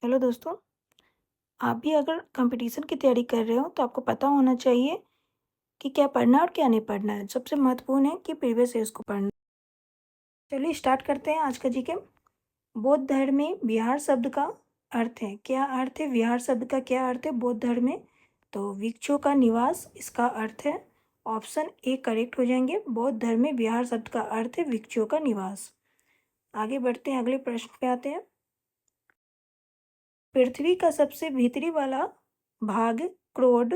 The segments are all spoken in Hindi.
हेलो दोस्तों, आप भी अगर कंपटीशन की तैयारी कर रहे हो तो आपको पता होना चाहिए कि क्या पढ़ना है और क्या नहीं पढ़ना है। सबसे महत्वपूर्ण है कि प्रीवियस ईयर्स को पढ़ना। चलिए स्टार्ट करते हैं आज का जीके। बौद्ध धर्म में विहार शब्द का अर्थ है। क्या अर्थ है विहार शब्द का? क्या अर्थ है बौद्ध धर्म में? तो भिक्षु का निवास इसका अर्थ है। ऑप्शन ए करेक्ट हो जाएंगे। बौद्ध धर्म में विहार शब्द का अर्थ है भिक्षु का निवास। आगे बढ़ते हैं, अगले प्रश्न पे आते हैं। पृथ्वी का सबसे भीतरी वाला भाग क्रोड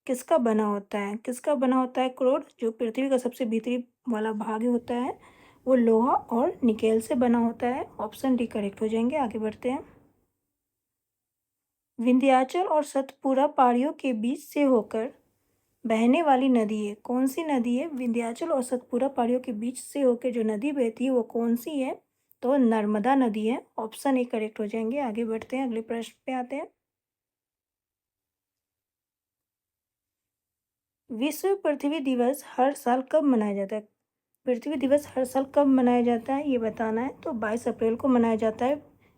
किसका बना होता है? किसका बना होता है क्रोड? जो पृथ्वी का सबसे भीतरी वाला भाग होता है वो लोहा और निकेल से बना होता है। ऑप्शन डी करेक्ट हो जाएंगे। आगे बढ़ते हैं। विंध्याचल और सतपुड़ा पहाड़ियों के बीच से होकर बहने वाली नदी है। कौन सी नदी है? विंध्याचल और सतपुड़ा पहाड़ियों के बीच से होकर जो नदी बहती है वो कौन सी है? तो नर्मदा नदी है। ऑप्शन ए करेक्ट हो जाएंगे। आगे बढ़ते हैं, अगले प्रश्न पे आते हैं। विश्व पृथ्वी दिवस हर साल कब मनाया जाता है? पृथ्वी दिवस हर साल कब मनाया जाता है ये बताना है। तो 22 अप्रैल को मनाया जाता है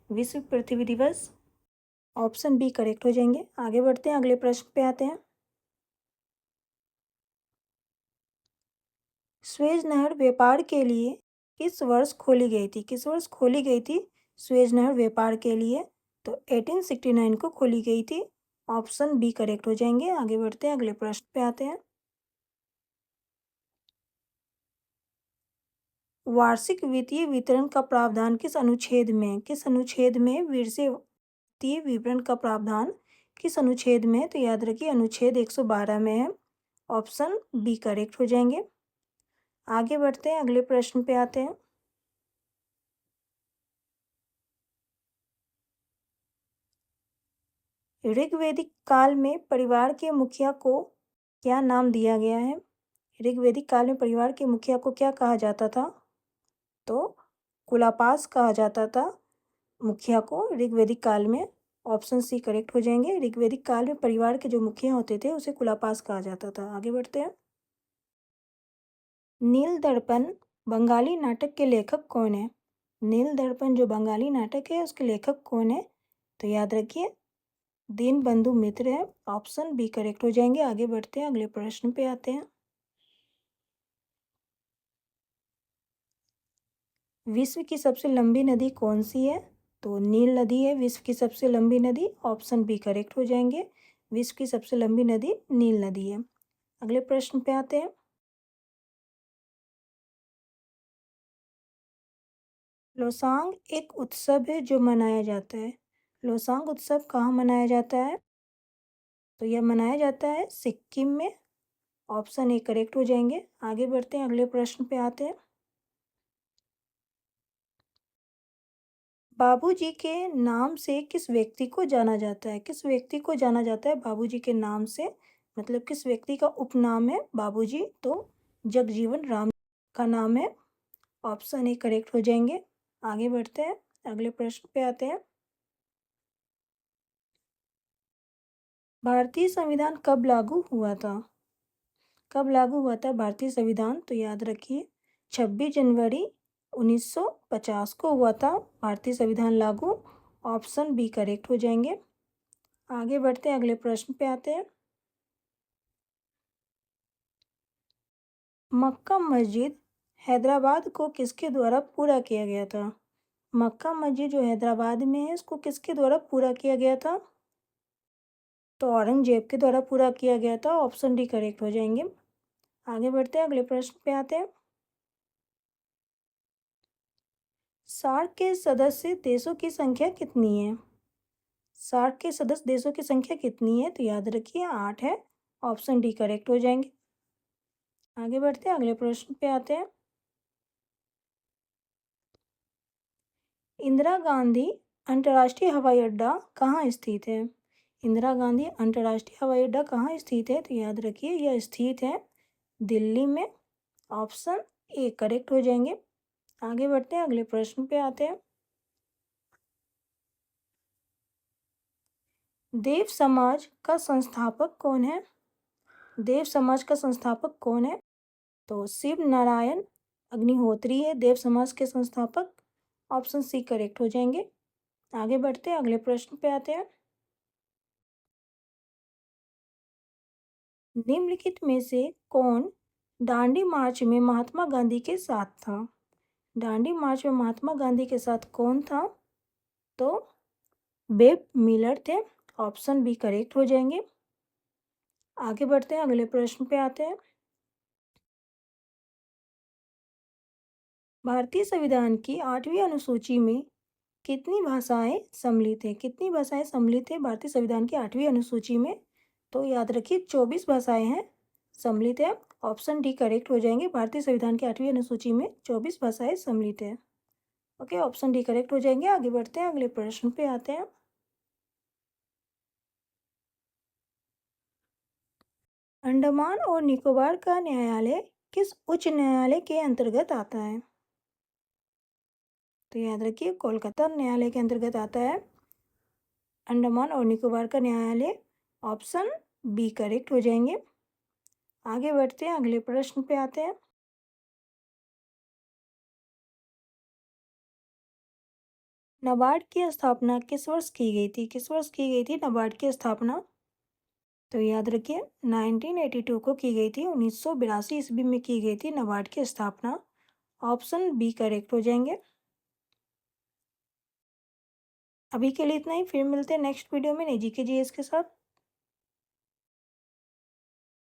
विश्व पृथ्वी दिवस। ऑप्शन बी करेक्ट हो जाएंगे। आगे बढ़ते हैं, अगले प्रश्न पे आते हैं। स्वेज नहर व्यापार के लिए किस वर्ष खोली गई थी? किस वर्ष खोली गई थी स्वेज नहर व्यापार के लिए? तो 1869 को खोली गई थी। ऑप्शन बी करेक्ट हो जाएंगे। आगे बढ़ते हैं, अगले प्रश्न पे आते हैं। वार्षिक वित्तीय वितरण का प्रावधान किस अनुच्छेद में? किस अनुच्छेद में वार्षिक वित्तीय विवरण का प्रावधान किस अनुच्छेद में है? तो याद रखिए अनुच्छेद 112 में है। ऑप्शन बी करेक्ट हो जाएंगे। आगे बढ़ते हैं, अगले प्रश्न पे आते हैं। ऋग्वैदिक काल में परिवार के मुखिया को क्या नाम दिया गया है? ऋग्वैदिक काल में परिवार के मुखिया को क्या कहा जाता था? तो कुलापास कहा जाता था मुखिया को ऋग्वैदिक काल में। ऑप्शन सी करेक्ट हो जाएंगे। ऋग्वैदिक काल में परिवार के जो मुखिया होते थे उसे कुलापास कहा जाता था। आगे बढ़ते हैं। नील दर्पण बंगाली नाटक के लेखक कौन है? नील दर्पण जो बंगाली नाटक है उसके लेखक कौन है? तो याद रखिए दीनबंधु मित्र है। ऑप्शन बी करेक्ट हो जाएंगे। आगे बढ़ते हैं, अगले प्रश्न पे आते हैं। विश्व की सबसे लंबी नदी कौन सी है? तो नील नदी है विश्व की सबसे लंबी नदी। ऑप्शन बी करेक्ट हो जाएंगे। विश्व की सबसे लंबी नदी नील नदी है। अगले प्रश्न पे आते हैं। लोसांग एक उत्सव है जो मनाया जाता है। लोसांग उत्सव कहाँ मनाया जाता है? तो यह मनाया जाता है सिक्किम में। ऑप्शन ए करेक्ट हो जाएंगे। आगे बढ़ते हैं, अगले प्रश्न पे आते हैं। बाबूजी के नाम से किस व्यक्ति को जाना जाता है? किस व्यक्ति को जाना जाता है बाबूजी के नाम से? मतलब किस व्यक्ति का उपनाम है बाबूजी? तो जगजीवन राम का नाम है। ऑप्शन ए करेक्ट हो जाएंगे। आगे बढ़ते हैं, अगले प्रश्न पे आते हैं। भारतीय संविधान कब लागू हुआ था? कब लागू हुआ था भारतीय संविधान? तो याद रखिए 26 जनवरी 1950 को हुआ था भारतीय संविधान लागू। ऑप्शन बी करेक्ट हो जाएंगे। आगे बढ़ते हैं, अगले प्रश्न पे आते हैं। मक्का मस्जिद हैदराबाद को किसके द्वारा पूरा किया गया था? मक्का मस्जिद जो हैदराबाद में है इसको किसके द्वारा पूरा किया गया था? तो औरंगजेब के द्वारा पूरा किया गया था। ऑप्शन डी करेक्ट हो जाएंगे। आगे बढ़ते हैं, अगले प्रश्न पे आते हैं। सार्क के सदस्य देशों की संख्या कितनी है? सार्क के सदस्य देशों की संख्या कितनी है? तो याद रखिए 8 है। ऑप्शन डी करेक्ट हो जाएंगे। आगे बढ़ते हैं, अगले प्रश्न पे आते हैं। इंदिरा गांधी अंतर्राष्ट्रीय हवाई अड्डा कहाँ स्थित है? इंदिरा गांधी अंतर्राष्ट्रीय हवाई अड्डा कहाँ स्थित है? तो याद रखिए यह स्थित है दिल्ली में। ऑप्शन ए करेक्ट हो जाएंगे। आगे बढ़ते हैं, अगले प्रश्न पे आते हैं। देव समाज का संस्थापक कौन है? देव समाज का संस्थापक कौन है? तो शिव नारायण अग्निहोत्री है देव समाज के संस्थापक। ऑप्शन सी करेक्ट हो जाएंगे। आगे बढ़ते हैं, अगले प्रश्न पे आते हैं। निम्नलिखित में से कौन दांडी मार्च में महात्मा गांधी के साथ था? दांडी मार्च में महात्मा गांधी के साथ कौन था? तो बेब मिलर थे। ऑप्शन बी करेक्ट हो जाएंगे। आगे बढ़ते हैं, अगले प्रश्न पे आते हैं। भारतीय संविधान की 8वीं अनुसूची में कितनी भाषाएं सम्मिलित है? कितनी भाषाएं सम्मिलित है भारतीय संविधान की 8वीं अनुसूची में? तो याद रखिए 24 भाषाएं हैं सम्मिलित है। ऑप्शन डी करेक्ट हो जाएंगे। भारतीय संविधान की 8वीं अनुसूची में 24 भाषाएं सम्मिलित है। ओके, ऑप्शन डी करेक्ट हो जाएंगे। आगे बढ़ते हैं, अगले प्रश्न पे आते हैं। अंडमान और निकोबार का न्यायालय किस उच्च न्यायालय के अंतर्गत आता है? तो याद रखिए कोलकाता न्यायालय के अंतर्गत आता है अंडमान और निकोबार का न्यायालय। ऑप्शन बी करेक्ट हो जाएंगे। आगे बढ़ते हैं, अगले प्रश्न पे आते हैं। नाबार्ड की स्थापना किस वर्ष की गई थी? किस वर्ष की गई थी नाबार्ड की स्थापना? तो याद रखिए 1982 को की गई थी। 1982 ईस्वी में की गई थी नाबार्ड की स्थापना। ऑप्शन बी करेक्ट हो जाएंगे। अभी के लिए इतना ही, फिर मिलते हैं नेक्स्ट वीडियो में नई जीके जीएस के साथ।